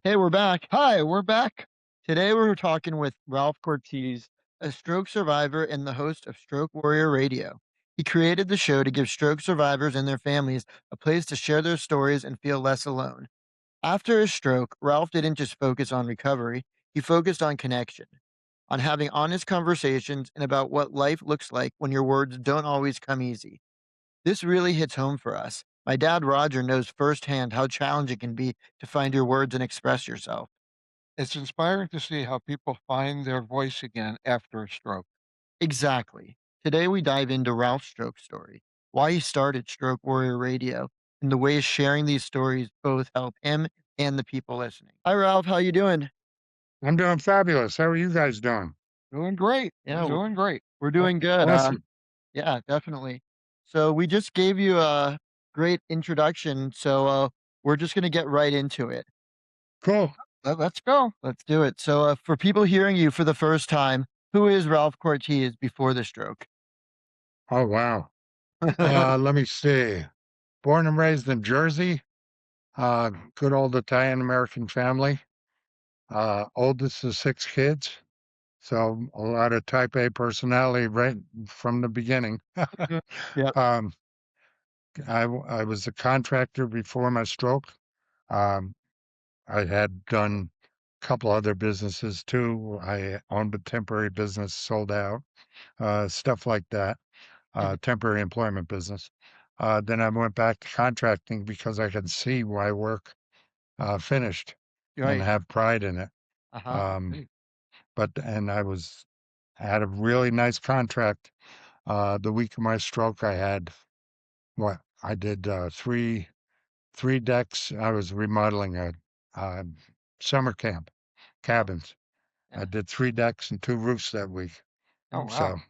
Hey, we're back. Hi, we're back. Today we're talking with Ralph Cortese, a stroke survivor and the host of Stroke Warrior Radio. He created the show to give stroke survivors and their families a place to share their stories and feel less alone. After his stroke, Ralph didn't just focus on recovery, he focused on connection, on having honest conversations and about what life looks like when your words don't always come easy. This really hits home for us. My dad, Roger, knows firsthand how challenging it can be to find your words and express yourself. It's inspiring to see how people find their voice again after a stroke. Exactly. Today we dive into Ralph's stroke story, why he started Stroke Warrior Radio, and the ways sharing these stories both help him and the people listening. Hi Ralph, how you doing? I'm doing fabulous. How are you guys doing? Doing great. We're Yeah, doing great. we're doing good. Awesome. Yeah, definitely. So we just gave you a great introduction, so we're just going to get right into it. Cool. Let's go. Let's do it. So for people hearing you for the first time, who is Ralph Cortese before the stroke? Oh, wow. Let me see. Born and raised in Jersey, good old Italian American family. Oldest of six kids. So a lot of type A personality right from the beginning. Mhm. Yep. um, I was a contractor before my stroke. Um, I had done a couple other businesses too. I owned a temporary business, sold out, stuff like that. Mhm. Temporary employment business. Then I went back to contracting because I could see my work finished and Right. have pride in it. Uh-huh. Um, Hey, and I had a really nice contract. The week of my stroke, I had what I did three decks. I was remodeling a um, summer camp Wow. cabins. I Yeah. did three decks and two roofs that week. oh, Mhm. So wow.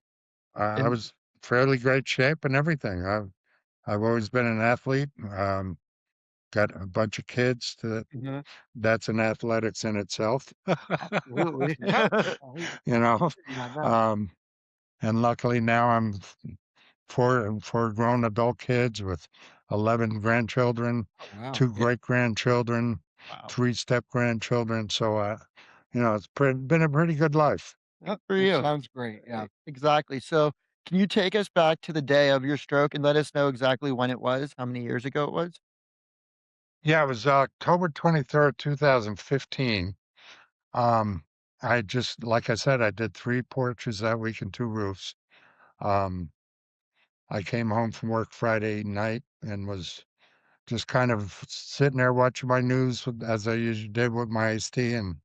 I And was fairly great shape and everything. I've always been an athlete. Got a bunch of kids Mhm. that's an athletics in itself, Absolutely. Yep. I you know. agree on that. Um, and luckily now I'm four grown adult kids with 11 grandchildren, Oh, wow. two Yeah. great grandchildren, Wow. three step grandchildren. So, it's been a pretty good life. Good for That you. sounds great. Yeah. Exactly. So, can you take us back to the day of your stroke and let us know exactly when it was, how many years ago it was? Yeah, it was October 23rd, 2015. Um, I just, like I said, I did three porches that week and two roofs. Um, I came home from work Friday night and was just kind of sitting there watching my news as I usually did with my iced tea and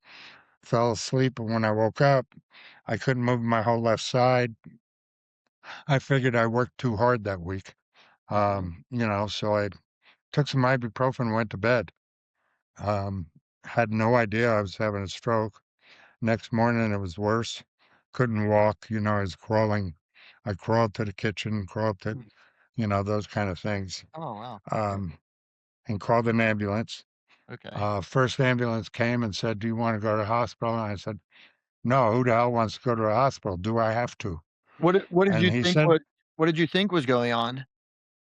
fell asleep. And when I woke up, I couldn't move my whole left side. I figured I worked too hard that week. Mhm. So I took some ibuprofen, went to bed. Um, had no idea I was having a stroke. Next morning, it was worse. Couldn't walk. I was crawling. I crawled to the kitchen, crawled to, Mm. those kind of things. Oh, wow. Yeah. Um, and called an ambulance. Okay. First ambulance came and said, "Do you want to go to the hospital?" And I said, "No, who the hell wants to go to the hospital? Do I have to?" What did And you he think said, what did you think was going on?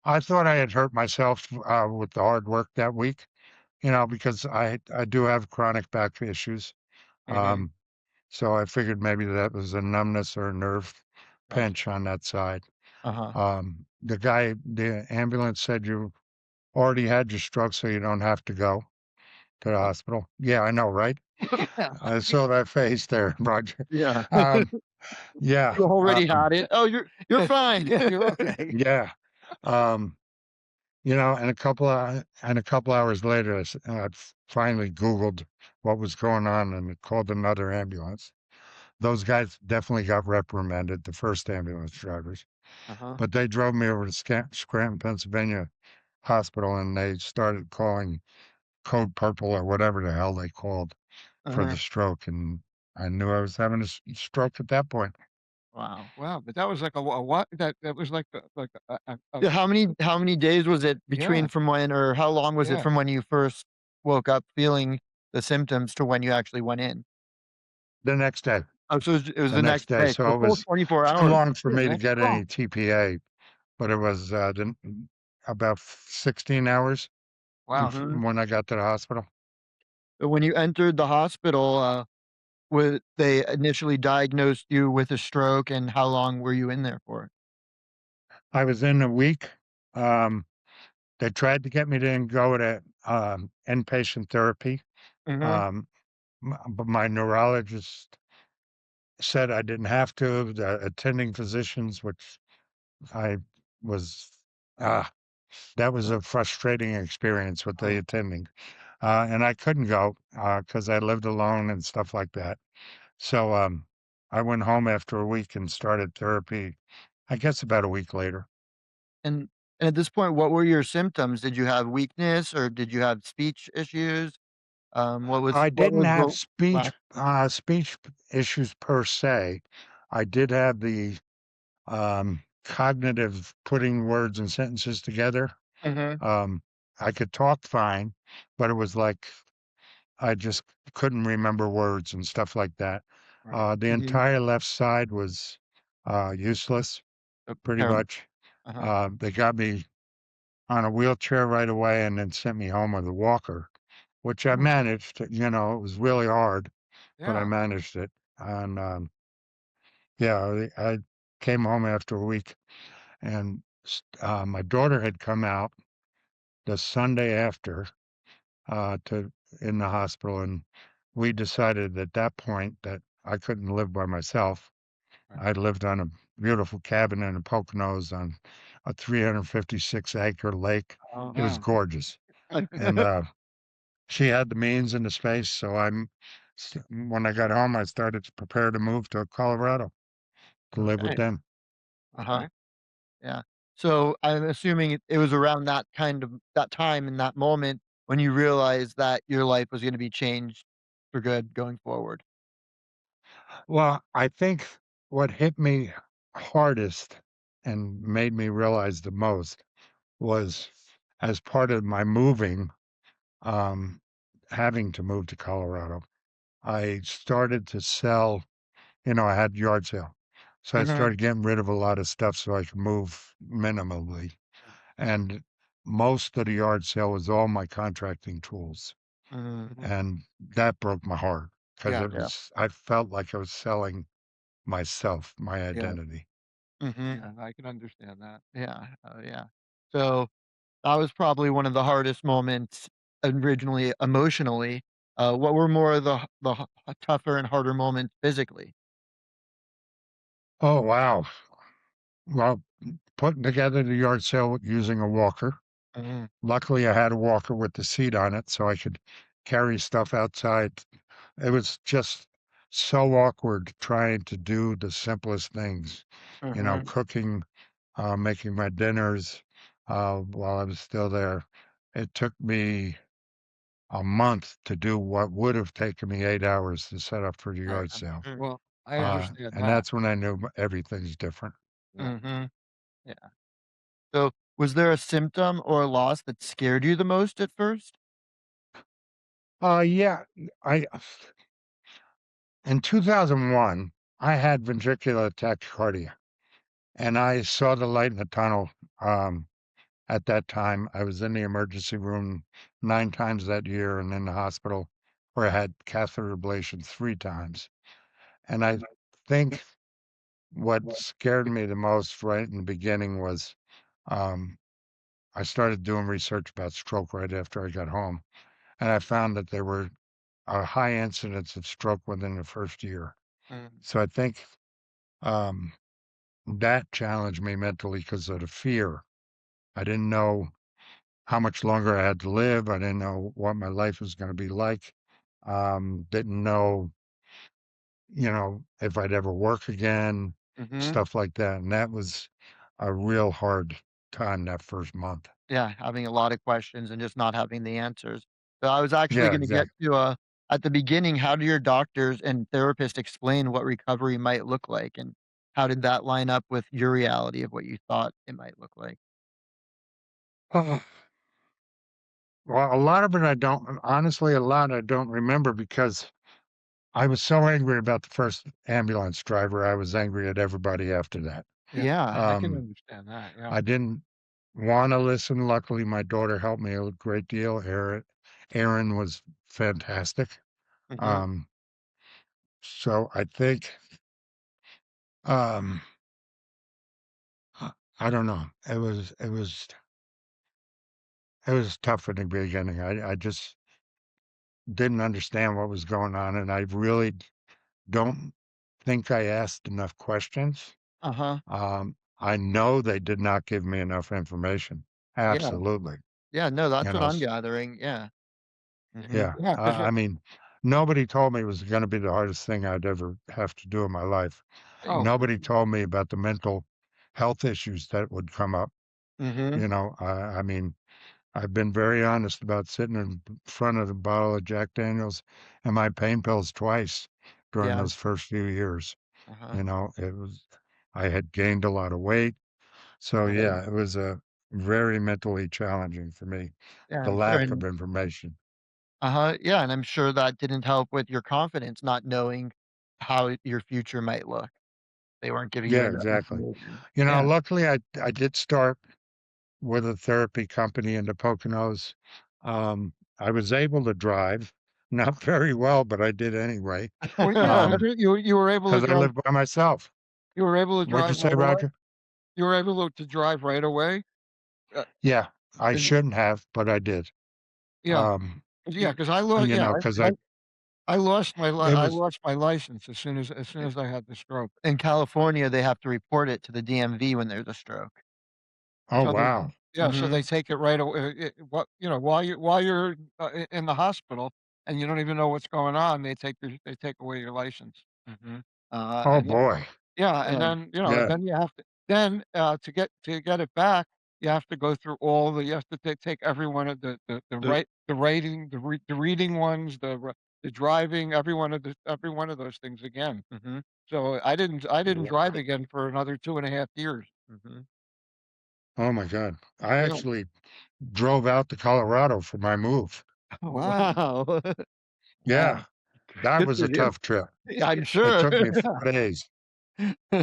"I thought I had hurt myself with the hard work that week, because I do have chronic back issues. Mhm. Um, so I figured maybe that was a numbness or a nerve Gotcha. pinch on that side." Uh-huh. The ambulance said, "You already had your stroke, so you don't have to go to the Oh, hospital." Yeah, I know, right? Yeah. I saw that face there, Roger. yeah. Um, yeah, You already um, had it. Oh, you're fine. Yeah. You're okay. yeah. Um, and a couple hours later, I finally Googled what was going on and called another ambulance. Those guys definitely got reprimanded, the first ambulance drivers, Uh-huh. but they drove me over to Scranton, Pennsylvania hospital, and they started calling code purple or whatever the hell they called for the Uh-huh. stroke, and I knew I was having a stroke at that point. Wow. Wow. But that was like a what? That was like Yeah, how many days was it between yeah. from when or how long was it Yeah. from when you first woke up feeling the symptoms to when you actually went in? The next day. Oh, so it was The the next next day. day, So so it full was 24 too hours. long for Yeah. me to That's get strong. any TPA, but it was about 16 hours Wow. Mhm. when I got to the hospital. But when you entered the hospital, would they initially diagnosed you with a stroke, and how long were you in there for? I was in a week. Um, they tried to get me to go to, inpatient therapy, Mhm, um, but my neurologist said I didn't have to. The attending physicians, which I was, ah, that was a frustrating experience with the uh, attending, and I couldn't go, because I lived alone and stuff like that. So, I went home after a week and started therapy, I guess about a week later. and and at this point, what were your symptoms? Did you have weakness, or did you have speech issues? I What didn't was have the lack? speech issues per se. I did have the, cognitive putting words and sentences together. Mhm, Um, I could talk fine, but it was like I just couldn't remember words and stuff like that. Right. The mhm, entire left side was, useless, pretty terrible, much. uh-huh, They got me on a wheelchair right away and then sent me home with a walker, which I Oh, managed. It was really hard, but I yeah. managed it. And yeah, I came home after a week, and my daughter had come out the Sunday after to in the hospital, and we decided at that point that I couldn't live by myself. Right. I lived on a beautiful cabin in the Poconos on a 356-acre lake. oh, It was Yeah. gorgeous, and she had the means and the space, so when I got home, I started to prepare to move to Colorado to live with okay, them. uh-huh, Okay. yeah. So, I'm assuming it was around that time in that moment when you realized that your life was gonna be changed for good going forward. Well, I think what hit me hardest and made me realize the most was as part of my moving, um, having to move to Colorado, I started to sell, I had yard sale. So I Mhm, started getting rid of a lot of stuff so I could move minimally. And most of the yard sale was all my contracting tools. mhm, Mhm. And that broke my heart because Yeah. I felt like I was selling myself, my Yeah. identity. mhm, Yeah. I can understand that. yeah, oh, yeah. So, that was probably one of the hardest moments originally emotionally. What were more of the tougher and harder moments physically? Oh, wow. Well, putting together the yard sale using a walker. Mhm, Luckily, I had a walker with the seat on it so I could carry stuff outside. It was just so awkward trying to do the simplest things, mhm, cooking, making my dinners, while I was still there. It took me a month to do what would have taken me 8 hours to set up for the right, yard sale. mhm, Well, I understand And that. that's when I knew everything's different. Yeah. mhm, yeah. So, was there a symptom or a loss that scared you the most at first? Yeah, I in 2001, I had ventricular tachycardia, and I saw the light in the tunnel. At that time, I was in the emergency room 9 times that year and in the hospital where I had catheter ablation 3 times. And I think what scared me the most right in the beginning was, um, I started doing research about stroke right after I got home, and I found that there were a high incidence of stroke within the first year. Mm, So I think, um, that challenged me mentally because of the fear. I didn't know how much longer I had to live. I didn't know what my life was gonna be like. Didn't know, if I'd ever work again, mhm, stuff like that, and that was a real hard time that first month. yeah, having a lot of questions and just not having the answers. So, I was actually Yeah, gonna get exactly. to, at the beginning, how do your doctors and therapists explain what recovery might look like, and how did that line up with your reality of what you thought it might look like? Well, a lot of it I don't honestly, a lot I don't remember because I was so angry about the first ambulance driver, I was angry at everybody after that. Yeah. Yeah, I can Um, understand that. Yeah. I didn't wanna listen. Luckily, my daughter helped me a great deal. Erin was fantastic. Mhm. Um, so I think, um, I don't know. It was tough in the beginning. I just didn't understand what was going on, and I really don't think I asked enough questions. Uh-huh. I know they did not give me enough information. Yeah. Absolutely. Yeah, no, You that's what know, I'm gathering, yeah. Mhm. yeah. Yeah, 'cause I mean, nobody told me it was going to be the hardest thing I'd ever have to do in my life. oh, for Nobody told me about the mental health issues that would come up. Mhm. I mean, I've been very honest about sitting in front of the bottle of Jack Daniels and my pain pills twice during Yeah. those first few years. Uh-huh. I had gained a lot of weight. So Uh-huh. yeah, it was a very mentally challenging for me, Yeah, the I'm sure, lack of and information. yeah, and I'm sure that didn't help with your confidence, not knowing how your future might look. They weren't giving you Yeah, enough exactly. information. Yeah. Luckily I did start with a therapy company in the Poconos. I was able to drive, not very well, but I did anyway. well, yeah, Um, you were able to because I drive lived by myself. you were able to What'd you drive say, right away? Roger? You were able to drive right away? Uh, Yeah, I is shouldn't have, but I did. yeah, Um, 'cause I lost yeah, because I it was, lost my license as soon as I had the stroke. In California, they have to report it to the DMV when there's a stroke. oh, So they wow. yeah, so they Mhm. take it right away. What while you're, in the hospital and you don't even know what's going on, they take away your license. Mhm. Oh, And then boy. Yeah, and yeah. then, Yeah. then you have to to get it back, you have to go through all the you have to take every one of the rating, the reading ones, the driving, every one of those things again. Mhm. So I didn't drive again for another 2.5 years. Mhm. Oh my God. I Yeah. actually drove out to Colorado for my move. Oh, Wow. wow. Yeah, Wow. that Good was for a you. tough trip. Yeah, I'm It sure. took me 4 days.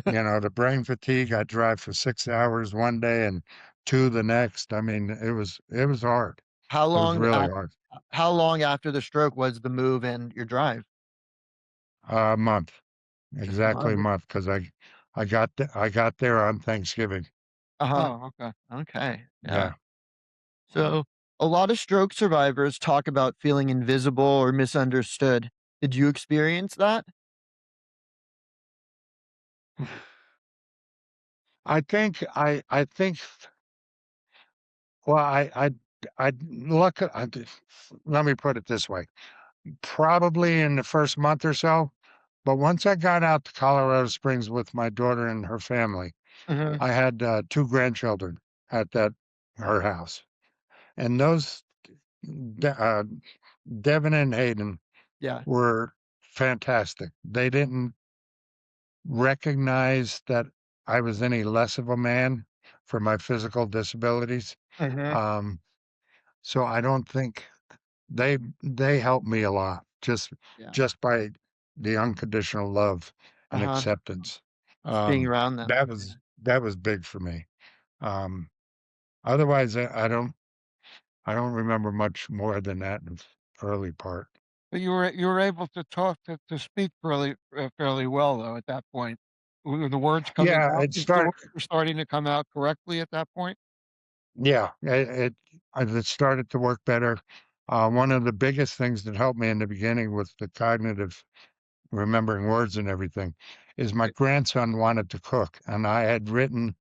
The brain fatigue, I drive for 6 hours one day and 2 the next. I mean, it was hard. How It was long really af hard. how long after the stroke was the move and your drive? A month, Just a exactly a month. month, 'cause I got there on Thanksgiving. Uh-huh. Oh, okay. Okay, yeah. Yeah. So, a lot of stroke survivors talk about feeling invisible or misunderstood. Did you experience that? I think well, I look I let me put it this way, probably in the first month or so, but once I got out to Colorado Springs with my daughter and her family, Mhm. I had, 2 grandchildren at that her house, and those De Devin and Hayden Yeah. were fantastic. They didn't recognize that I was any less of a man for my physical disabilities, Mhm. um, so I don't think they helped me a lot Yeah. just by the unconditional love and Uh-huh. acceptance. Just being Um, around them. that was big for me. Um, otherwise, I don't remember much more than that in the early part. But you were able to talk to speak fairly well though at that point. Were the words coming Yeah, out? it The started. words were starting to come out correctly at that point? Yeah, it started to work better. One of the biggest things that helped me in the beginning with the cognitive remembering words and everything is my Y grandson wanted to cook, and I had written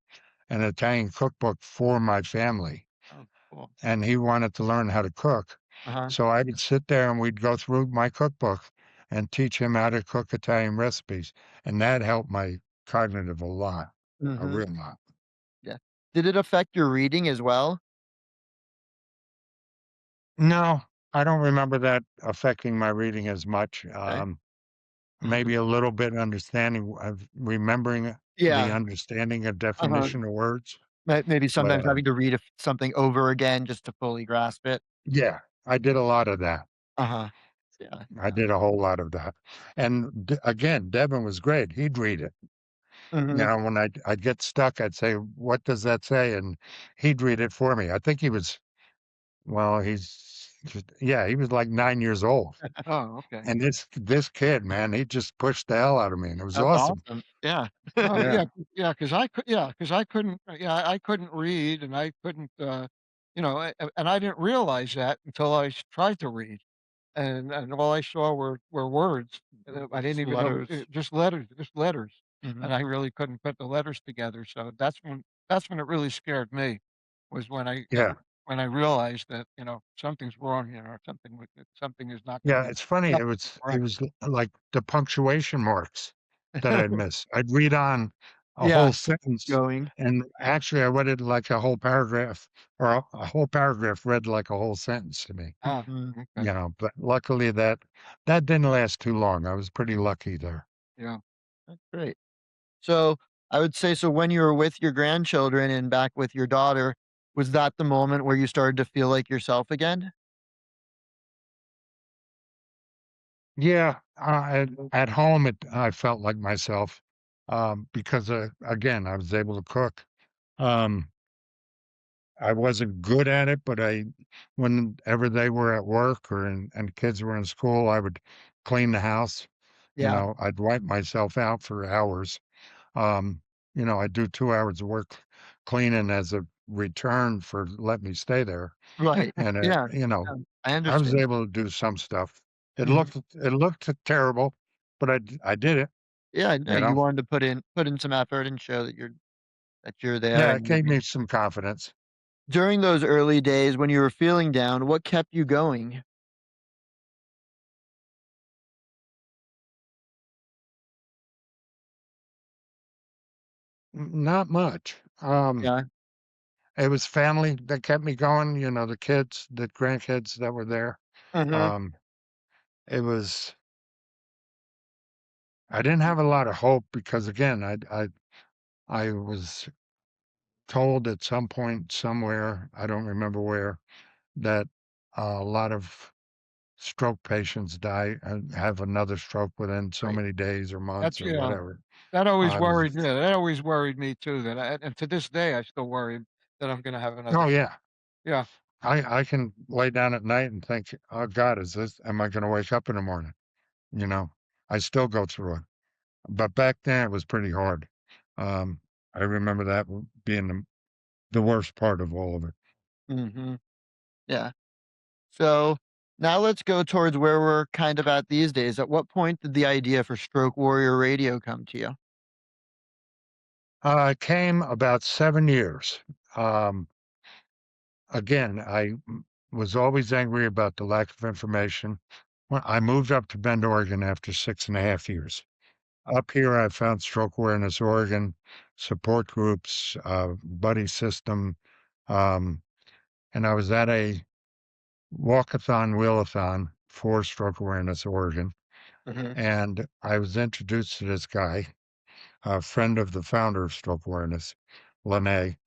an Italian cookbook for my family, Oh, cool. and he wanted to learn how to cook. Uh-huh. So I would sit there and we'd go through my cookbook and teach him how to cook Italian recipes, and that helped my cognitive a lot, a Mhm. real lot. Yeah. Did it affect your reading as well? No, I don't remember that affecting my reading as much. Okay. Maybe a little bit understanding of remembering the Yeah. understanding of Uh-huh. definition of words, Maybe but, sometimes having to read something over again just to fully grasp it. yeah, I did a lot of that. Uh-huh. Yeah, I yeah. did a whole lot of that. And again, Devin was great. He'd read it. Mhm. When I'd get stuck, I'd say, "What does that say?" And he'd read it for me. I think he was, well, Yeah, he was like 9 years old. Oh, okay. And this kid, man, he just pushed the hell out of me, and it was That's awesome. awesome. Yeah. Oh, Yeah, yeah, because I couldn't I couldn't read and I couldn't, and I didn't realize that until tried to read, and all I saw were words. I didn't Just even know letters. just letters, Mhm. and I really couldn't put the letters together, so that's when it really scared me, was yeah. when I realized that, something's wrong here or something is not Yeah, gonna it's funny, not it correct. was like the punctuation marks that I'd miss. I'd read on a Yeah, whole sentence, going. and actually I read it like a whole paragraph, or a whole paragraph read like a whole sentence to me, Ah, Mhm. okay, but luckily that didn't last too long. I was pretty lucky there. yeah. That's great. So, I would say so when you were with your grandchildren and back with your daughter, was that the moment where you started to feel like yourself again? Yeah, at home, I felt like myself, because, again, I was able to cook. Um, I wasn't good at it, but whenever they were at work or and kids were in school, I would clean the house. Yeah. I'd wipe myself out for hours. Um, I'd do 2 hours of work cleaning as a return for let me stay there. Right. And, Yeah. Yeah. I I was understand. able to do some stuff. Mhm. It looked terrible, but I did it, Yeah, no, you know? you wanted to put in some effort and show that you're there Yeah, it and gave me some confidence. during those early days when you were feeling down, what kept you going? Not much. Yeah. It was family that kept me going, the kids, the grandkids that were there. Mhm. Um, it was I didn't have a lot of hope because again, I was told at some point somewhere, I don't remember where, that a lot of stroke patients die and have another stroke within so Right. many days or months That's or yeah. whatever. That always I was worried me. That always worried me too, that and to this day, I still worry that I'm gonna have another Oh, yeah. yeah. I can lay down at night and think, "Oh god, am I gonna wake up in the morning?" You know? I still go through it. But back then, it was pretty hard. Um, I remember that being the worst part of all of it. Mhm. Yeah. So, now let's go towards where we're kind of at these days. At what point did the idea for Stroke Warrior Radio come to you? It came about 7 years. Um, Again, was always angry about the lack of information. When I moved up to Bend, Oregon after 6.5 years. Up here, I found Stroke Awareness Oregon, support groups, buddy system, um, and I was at a walkathon, wheelathon for Stroke Awareness Oregon, Mhm. and I was introduced to this guy, a friend of the founder of Stroke Awareness, Lene,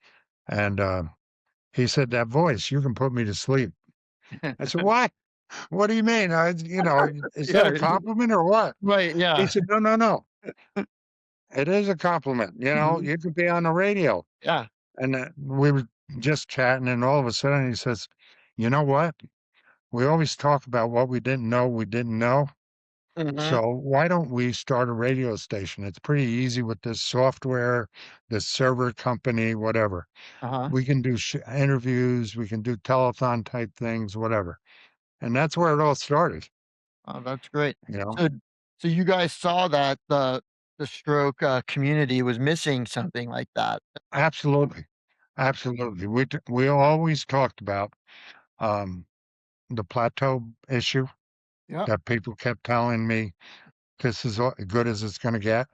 and, he said, "That voice, you can put me to sleep." I said, "What? What do you mean? Is that Yeah. a compliment or what?" Right, He yeah. said, "No, no, no. It is a compliment, Mhm. you could be on the radio." Yeah. And, we were just chatting, and all of a sudden he says, "You know what? We always talk about what we didn't know. Mhm. So why don't we start a radio station? It's pretty easy with this software, this server company, whatever. Uh-huh. We can do interviews, we can do telethon type things, whatever." And that's where it all started, Oh, that's great. you know? So so you guys saw that the stroke, community was missing something like that. Absolutely. Absolutely. We always talked about um, the plateau issue Yep. that people kept telling me this is as good as it's going to get.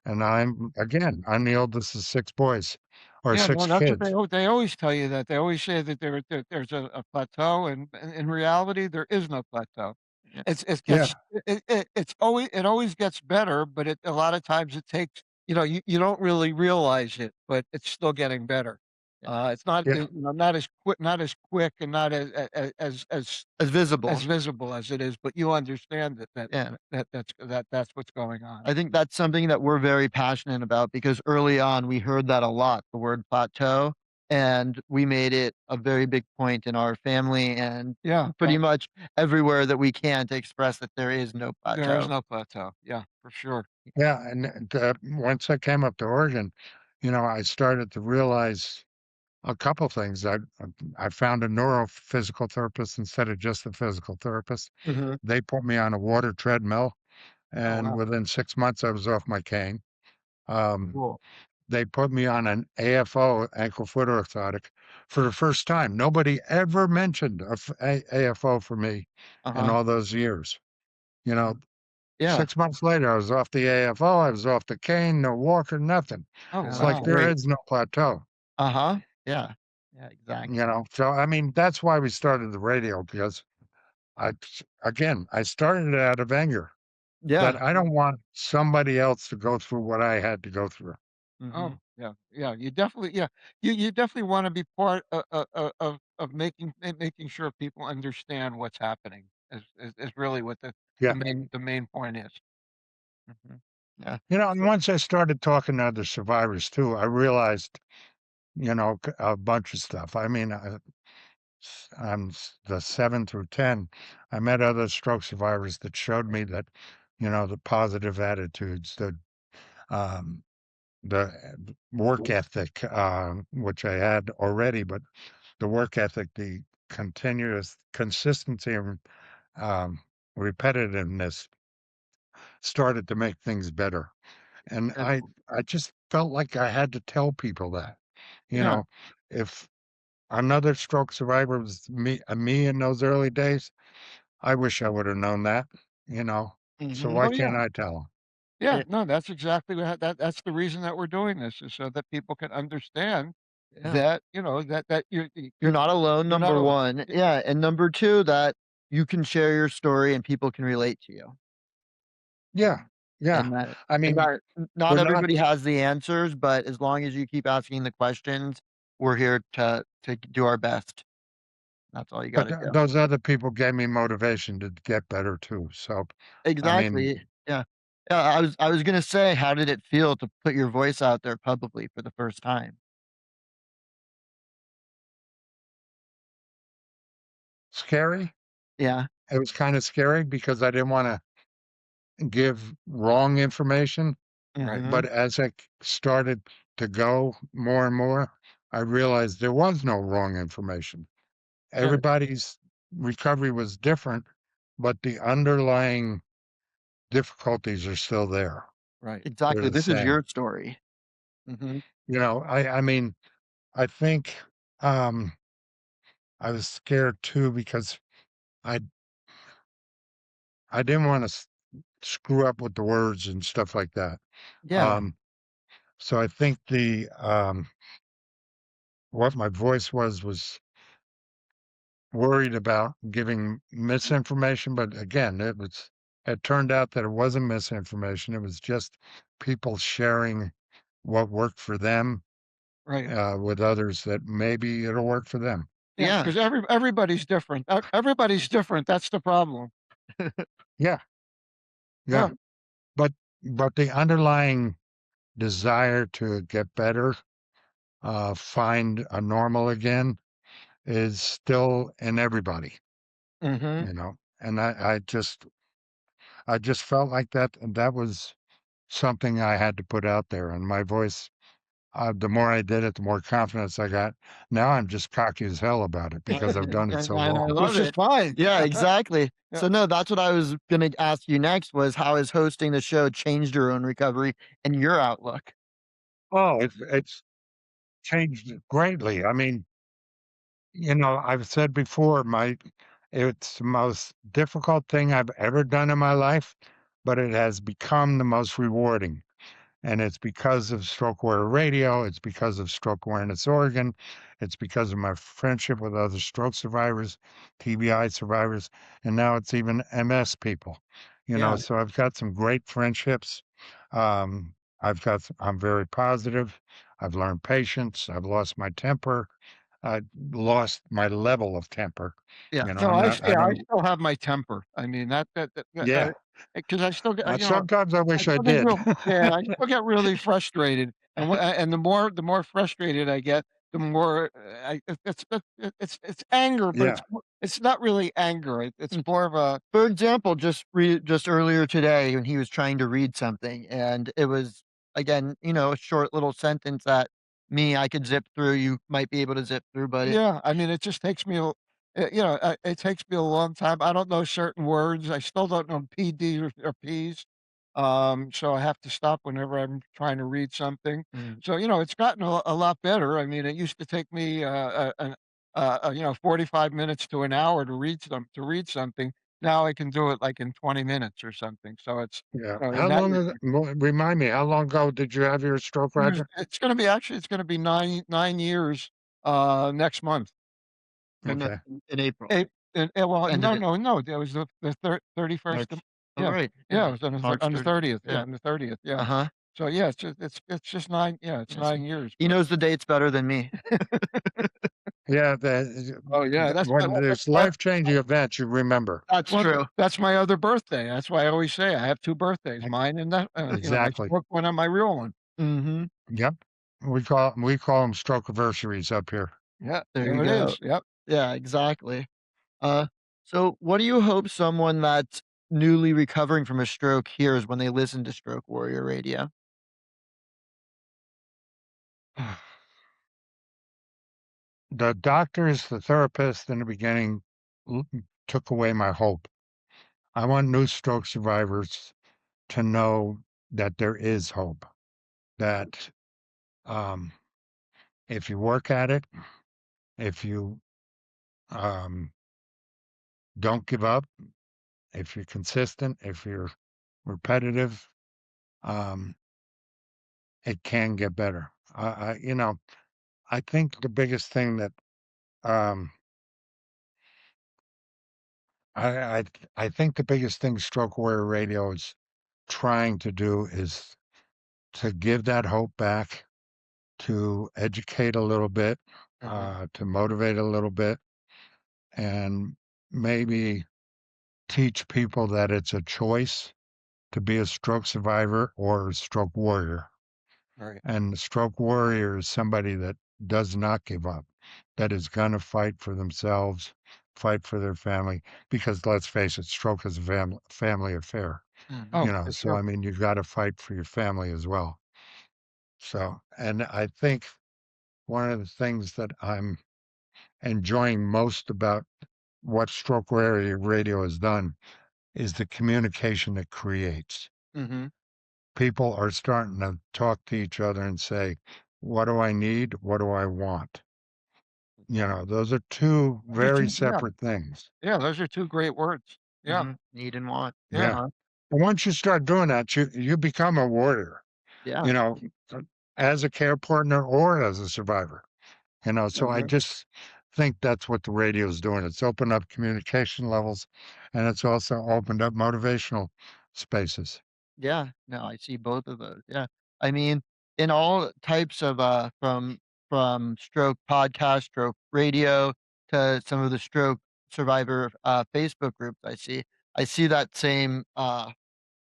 And I'm the oldest of six boys or Yeah, no, six that's what kids. they always tell you that. They always say that there's a plateau, and in reality, there is no plateau. Yeah. It Yeah. gets it always gets better, but a lot of times it takes you don't really realize it, but it's still getting better. Yeah. It's not Yeah. not as quick and not As as visible. visible as it is, but you understand Yeah. that's what's going on. I think that's something that we're very passionate about because early on we heard that a lot, the word plateau. and we made it a very big point in our family and Yeah, pretty much everywhere that we can to express that there is no there is plateau. no plateau. Yeah, for sure. Yeah, and once I came up to Oregon, I started to realize a couple things. I found a neurophysical therapist instead of just a physical therapist. Mhm. They put me on a water treadmill, Oh, and wow. within 6 months, I was off my cane. Um, Cool. they put me on an AFO, ankle foot orthotic, for the first time. Nobody ever mentioned AFO for me in Uh-huh. all those years. You know, Yeah. 6 months later, I was off the AFO, I was off the cane, no walker, nothing. Oh, Yeah, It's that's like wow. there great. is no plateau. Uh-huh. Yeah. Yeah, exactly. So I mean, that's why we started the radio because I started it out of anger that Yeah. I don't want somebody else to go through what I had to go through. Mhm. Oh, yeah, yeah. You definitely, yeah, you definitely want to be part of making sure people understand what's happening. Is really what Yeah. the main point is. Mhm. Yeah. And once I started talking to other survivors too, I realized, a bunch of stuff. I mean, the 7 through 10. I met other stroke survivors that showed me that, the positive attitudes, um, the work ethic, which I had already, but the work ethic, the continuous consistency and um, repetitiveness started to make things better. And Yeah. I just felt like I had to tell people that, you Yeah. know, if another stroke survivor was me in those early days, I wish I would have known that, you know. So Mhm. why Oh, yeah. can't I tell them? Yeah. Yeah. No, that's exactly that's the reason that we're doing this is so that people can understand Yeah. that that You're not alone, you're not number alone. 1. Y- Yeah, and number 2, that you can share your story and people can relate to you. Yeah, yeah. And that I and mean, that not we're not, everybody has the answers, but as long as you keep asking the questions, we're here to do our best. That's all you but gotta do. those other people gave me motivation to get better too. So, I Exactly. mean, Yeah. Yeah, I was gonna say, how did it feel to put your voice out there publicly for the first time? scary. Yeah. It was kind of scary because I didn't want to give wrong information. Right. But Mhm. as I started to go more and more, I realized there was no wrong information. Good. Everybody's recovery was different, but the underlying difficulties are still there. Right. They're Exactly, the this is same. your story. Mhm. I mean, I think um, I was scared too because I I didn't want to screw up with the words and stuff like that. Yeah. Um, so I think the what my voice was worried about giving misinformation, but again, it turned out that it wasn't misinformation. It was just people sharing what worked for them Right. with others that maybe it'll work for them. Yeah. Yeah. Because everybody's different. Everybody's different. That's the problem. Yeah, Yeah. yeah. But the underlying desire to get better, find a normal again, is still in everybody. Mhm. And I just felt like that was something I had to put out there, and my voice, the more I did it, the more confidence I got. Now I'm just cocky as hell about it because I've done it so And I long. love Which is it. fine. Yeah, exactly. Yeah. So, no, that's what I was gonna ask you next was how has hosting the show changed your own recovery and your outlook? Oh, it's changed greatly. I mean, I've said before, it's the most difficult thing I've ever done in my life, but it has become the most rewarding. And it's because of Stroke Warrior Radio. It's because of Stroke Awareness Oregon. It's because of my friendship with other stroke survivors, TBI survivors, and now it's even MS people. Yeah. So I've got some great friendships. I'm very positive. I've learned patience. I've lost my temper. I lost my level of temper. Yeah. No, I I don't, still have my temper. I mean, yeah. because I still get, Sometimes I I wish I still get did. real, yeah, I still get really frustrated, and the more frustrated I get, the more, it's anger, but Yeah, it's not really anger, it's Mm. more of a For example, just earlier today when he was trying to read something, and it was, again, a short little sentence that I could zip through, you might be able to zip through, but yeah, I mean, it just takes me it takes me a long time. I don't know certain words. I still don't know PD or Ps. So I have to stop whenever I'm trying to read something. Mm. So, it's gotten a lot better. I mean, it used to take me 45 minutes to an hour to read something. Now I can do it like in 20 minutes or something. So yeah. in How that long is it respect, remind me, how long ago did you have your stroke, Roger? it's gonna be 9 years next month. And Okay. in April, Hey, well, end of no, it, no, no, that was the 31st of March. Oh, yeah, right, yeah, yeah, it was March on the 30th, 30th, yeah, yeah, on the 30th, yeah. uh-huh, So, yeah, it's just 9 yeah, it's yeah, see, 9 years, he but knows the dates better than me. Yeah, oh, yeah, when there's life-changing events, you remember. That's true. that's my other birthday, that's why I always say I have 2 birthdays, Ex mine and that, my exactly. stroke one and my real one. Mhm, Yep. We call them stroke anniversaries up here. Yeah, there there you it go. is, yep. Yeah, exactly. Uh, so what do you hope someone that's newly recovering from a stroke hears when they listen to Stroke Warrior Radio? The doctors, the therapist in the beginning l took away my hope. I want new stroke survivors to know that there is hope, that, um, if you work at it, if you, um, don't give up, if you're consistent, if you're repetitive, um, it can get better. I think the biggest thing that, um, I think the biggest thing Stroke Warrior Radio is trying to do is to give that hope back, to educate a little bit, Mhm, to motivate a little bit, and maybe teach people that it's a choice to be a stroke survivor or a stroke warrior. Right. And the stroke warrior is somebody that does not give up, that is going to fight for themselves, fight for their family, because let's face it, stroke is a family affair, mhm, Oh, for So sure. I mean, you've got to fight for your family as well. So, and I think one of the things that I'm enjoying most about what Stroke Radio has done is the communication it creates. mhm, People are starting to talk to each other and say, "What do I need? What do I want?" exactly. Those are two Those are very 2 yeah, separate things. yeah, those are 2 great words. Yeah, Mhm, need and want. yeah, Yeah. Uh-huh, And once you start doing that, you become a warrior, yeah, you know, uh, as a care partner or as a survivor. So I mhm. just think that's what the radio is doing. It's opened up communication levels, and it's also opened up motivational spaces. yeah, no, I see both of those, yeah. I mean, in all types of, from stroke podcast, stroke radio, to some of the stroke survivor, Facebook groups I see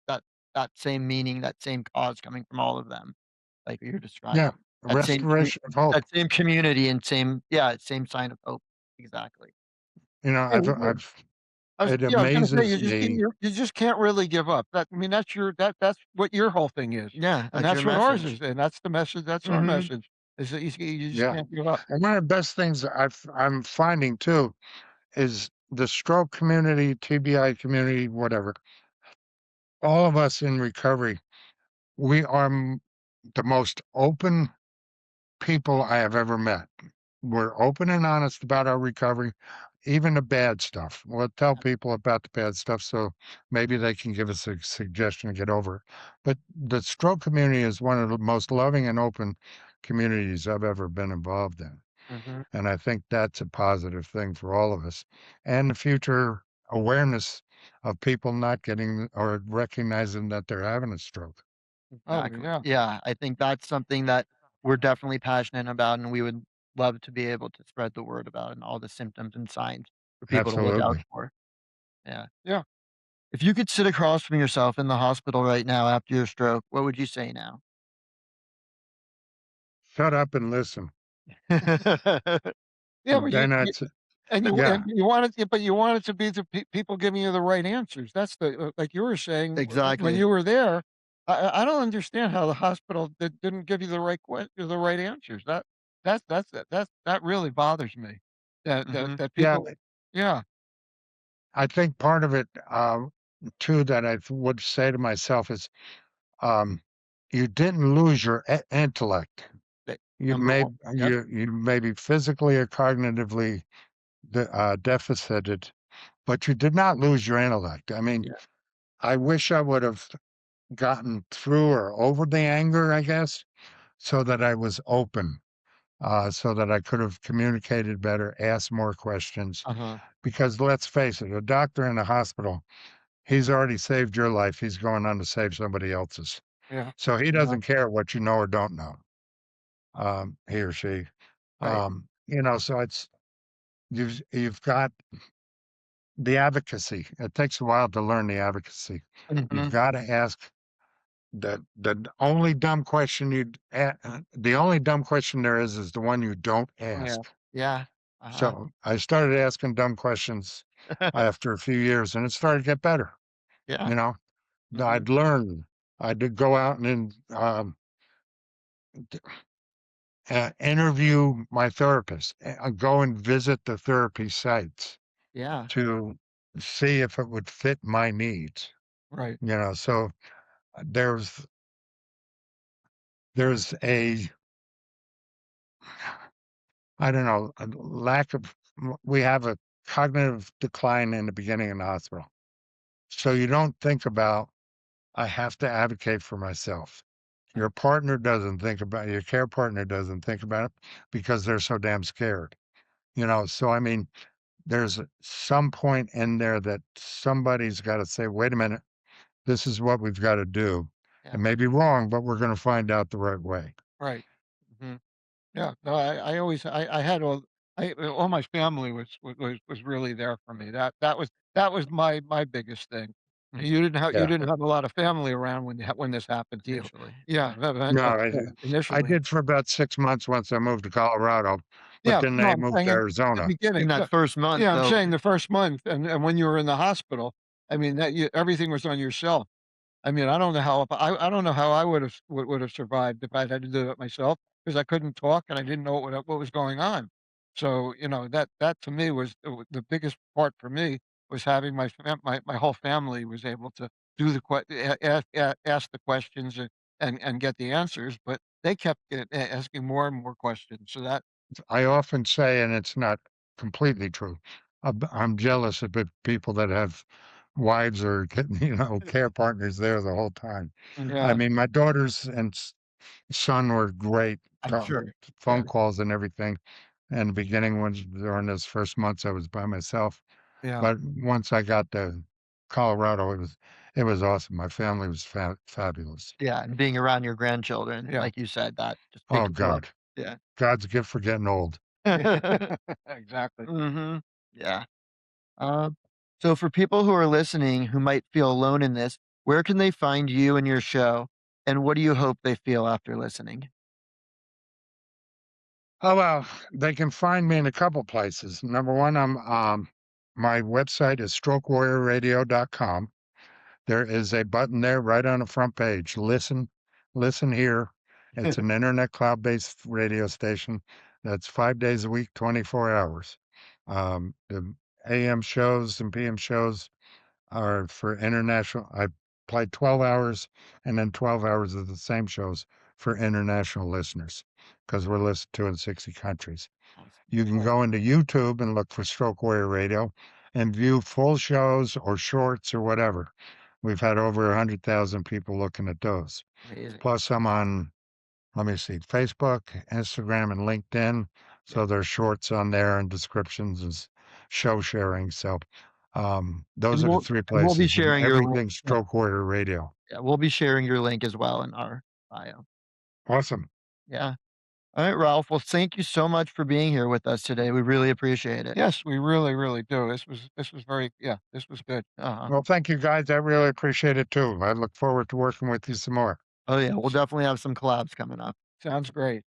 that that same meaning, that same cause coming from all of them, like you're Yeah, describing. That same commu restoration of hope. that same community and same sign of hope. Exactly. Yeah, I've I was gonna say amazes me. you just can't really give up. I mean, that's what your whole thing is, Yeah, and that's your that's what ours message. is, and that's the message that's our Mhm, message, is that you just Yeah, can't give up. and one of the best things I'm finding too is the stroke community, TBI community, whatever. All of us in recovery, we are the most open people I have ever met. We're open and honest about our recovery, even the bad stuff. We'll tell people about the bad stuff so maybe they can give us a suggestion to get over it. But the stroke community is one of the most loving and open communities I've ever been involved in. mhm, And I think that's a positive thing for all of us. And the future awareness of people not getting or recognizing that they're having a stroke. Oh, exactly. yeah. Yeah, I think that's something that we're definitely passionate about, and we would love to be able to spread the word about and all the symptoms and signs for people to look out Absolutely. for. Yeah. Yeah. If you could sit across from yourself in the hospital right now after your stroke, what would you say now? Shut up and listen. Yeah, but Then it's and yeah, you want it but you want it to be the people giving you the right answers. That's the like you were saying when Exactly. you were there, I don't understand how the hospital didn't give you the right answers. That really bothers me. Mhm. That yeah. people yeah, I think part of it, too, that I would say to myself is, um, you didn't lose your intellect. You number may 1. Yep. you may be physically or cognitively deficited, but you did not lose your intellect. I mean, Yeah. I wish I would have gotten through or over the anger, I guess, so that I was open, so that I could have communicated better, asked more questions. Uh-huh. Because let's face it, a doctor in a hospital, he's already saved your life. He's going on to save somebody else's. Yeah. So he Uh-huh. doesn't care what you know or don't know, he or she. Right. So you've got the advocacy. It takes a while to learn the advocacy. You've Mhm. got to ask the only dumb question the only dumb question there is the one you don't Yeah. ask. Yeah. Uh-huh. So I started asking dumb questions after a few years, and it started to get better. Yeah. You know, Mhm. I'd learn. I did go out and interview my therapist. Go and visit the therapy sites Yeah. to see if it would fit my needs. Right. So there's there's a I don't know a lack of we have a cognitive decline in the beginning in the hospital. So you don't think about I have to advocate for myself. Your partner doesn't think about your care partner doesn't think about it because they're so damn scared. So I mean, there's some point in there that somebody's got to say, wait a minute, this is what we've got to do. It Yeah. may be wrong, but we're going to find out the right way. Right. Mhm. Yeah, no, I always I had all my family was really there for me. That was my biggest thing. Mhm. You Yeah. didn't have a lot of family around when this happened to you. Initially. Yeah, Yeah. No, I initially. did for about 6 months once I moved to Colorado, but Yeah, then no, they I'm moved saying to in the Arizona. In beginning. that No, first month, yeah, I'm though. saying the first month and when you were in the hospital, I mean that everything was on yourself. I mean, I don't know how I would have survived if I'd had to do it myself because I couldn't talk and I didn't know what was going on. So, that to me was the biggest part for me was having my whole family was able to do the ask the questions and get the answers, but they kept asking more and more questions. So that I often say, and it's not completely true, I'm jealous of people that have wives or care partners there the whole time. I yeah, mean, my daughters and son were great, I'm sure. Yeah. phone calls and everything. In the beginning, when during those first months, I was by myself. yeah, But once I got to Colorado, it was awesome. My family was fabulous. Yeah, and being around your grandchildren, yeah, like you said, that just Oh picks you up. God, Yeah. God's gift for getting old. exactly. Mhm. Yeah. Um, so for people who are listening who might feel alone in this, where can they find you and your show, and what do you hope they feel after listening? Oh well, they can find me in a couple places. Number one, my website is strokewarriorradio.com. There is a button there right on the front page. Listen here. It's an internet cloud-based radio station that's 5 days a week, 24 hours. The AM shows and PM shows are for international. I play 12 hours and then 12 hours of the same shows for international listeners because we're listened to in 60 countries. Awesome. You can go into YouTube and look for Stroke Warrior Radio and view full shows or shorts or whatever. We've had over 100,000 people looking at those. Amazing. Plus, I'm on, let me see, Facebook, Instagram, and LinkedIn. Yeah. So there's shorts on there and descriptions and show sharing. So those And are the we'll three and we'll be places, and sharing your link. everything Yeah. Stroke Warrior Radio. Yeah, we'll be sharing your link as well in our bio. Awesome. Yeah. All right, Ralph. Well, thank you so much for being here with us today. We really appreciate it. Yes, we really, really do. This was very yeah, this was good. Uh-huh. Well, thank you guys. I really appreciate it too. I look forward to working with you some more. Oh, yeah, we'll definitely have some collabs coming up. Sounds great.